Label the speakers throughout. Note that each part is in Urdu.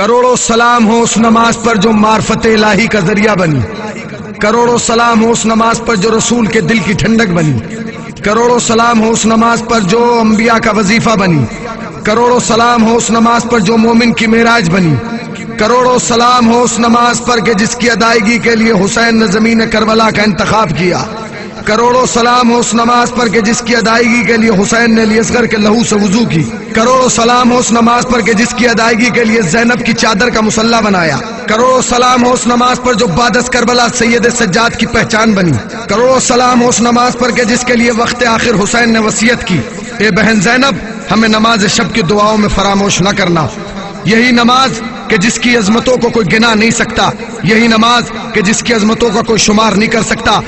Speaker 1: کروڑوں سلام ہو اس نماز پر جو معرفت الہی کا ذریعہ بنی، کروڑوں سلام ہو اس نماز پر جو رسول کے دل کی ٹھنڈک بنی، کروڑوں سلام ہو اس نماز پر جو انبیاء کا وظیفہ بنی، کروڑوں سلام ہو اس نماز پر جو مومن کی معراج بنی، کروڑوں سلام ہو اس نماز پر کہ جس کی ادائیگی کے لیے حسین نے زمین کربلا کا انتخاب کیا، کروڑوں سلام ہو اس نماز پر کہ جس کی ادائیگی کے لیے حسین نے علی اصغر کے لہو سے وضو کی، کروڑوں سلام ہو اس نماز پر کہ جس کی ادائیگی کے لیے زینب کی چادر کا مصلی بنایا، کروڑوں سلام ہو اس نماز پر جو بعد از کربلا سید سجاد کی پہچان بنی، کروڑوں سلام ہو اس نماز پر کہ جس کے لیے وقت آخر حسین نے وصیت کی، اے بہن زینب ہمیں نماز شب کی دعاؤں میں فراموش نہ کرنا، یہی نماز کہ جس کی عظمتوں کو کوئی گنا نہیں سکتا، یہی نماز کہ جس کی عظمتوں کا کوئی شمار نہیں کر سکتا۔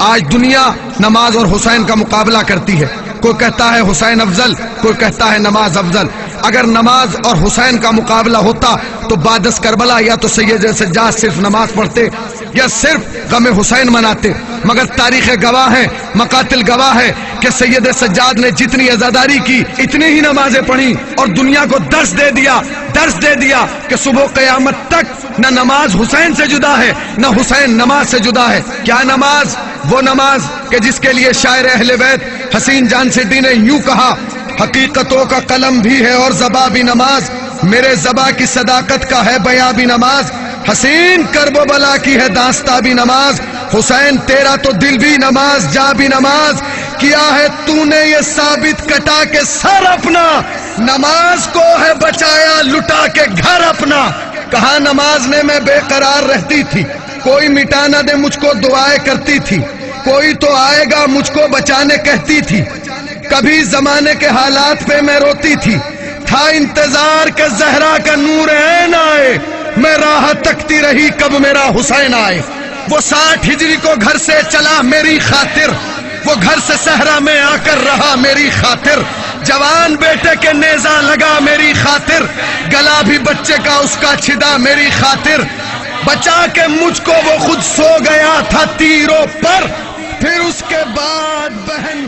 Speaker 1: آج دنیا نماز اور حسین کا مقابلہ کرتی ہے، کوئی کہتا ہے حسین افضل، کوئی کہتا ہے نماز افضل۔ اگر نماز اور حسین کا مقابلہ ہوتا تو بعد از کربلا یا تو سید سجاد صرف نماز پڑھتے یا صرف غم حسین مناتے، مگر تاریخ گواہ ہے، مقاتل گواہ ہے کہ سید سجاد نے جتنی عزاداری کی اتنی ہی نمازیں پڑھی اور دنیا کو درس دے دیا کہ صبح قیامت تک نہ نماز حسین سے جدا ہے نہ حسین نماز سے جدا ہے۔ کیا نماز؟ وہ نماز کہ جس کے لیے شاعر اہل بیت حسین جان سیدی نے یوں کہا، حقیقتوں کا قلم بھی ہے اور زباں بھی نماز، میرے زباں کی صداقت کا ہے بیاں بھی نماز، حسین کرب و بلا کی ہے داستاں بھی نماز، حسین تیرا تو دل بھی نماز جا بھی نماز، کیا ہے تو نے یہ ثابت کٹا کے سر اپنا، نماز کو ہے بچایا لٹا کے گھر اپنا۔ کہاں نماز نے میں بے قرار رہتی تھی، کوئی مٹا نہ دے مجھ کو دعائیں کرتی تھی، کوئی تو آئے گا مجھ کو بچانے کہتی تھی، کبھی زمانے کے حالات پہ میں روتی تھی، تھا انتظار کہ زہرا کا نور عین آئے، میں راہ تکتی رہی کب میرا حسین آئے۔ وہ 60 ہجری کو گھر سے چلا میری خاطر، وہ گھر سے صحرا میں آ کر رہا میری خاطر، جوان بیٹے کے نیزہ لگا میری خاطر، گلا بھی بچے کا اس کا چھدا میری خاطر، بچا کے مجھ کو وہ خود سو گیا تھا تیروں پر، پھر اس کے بعد بہن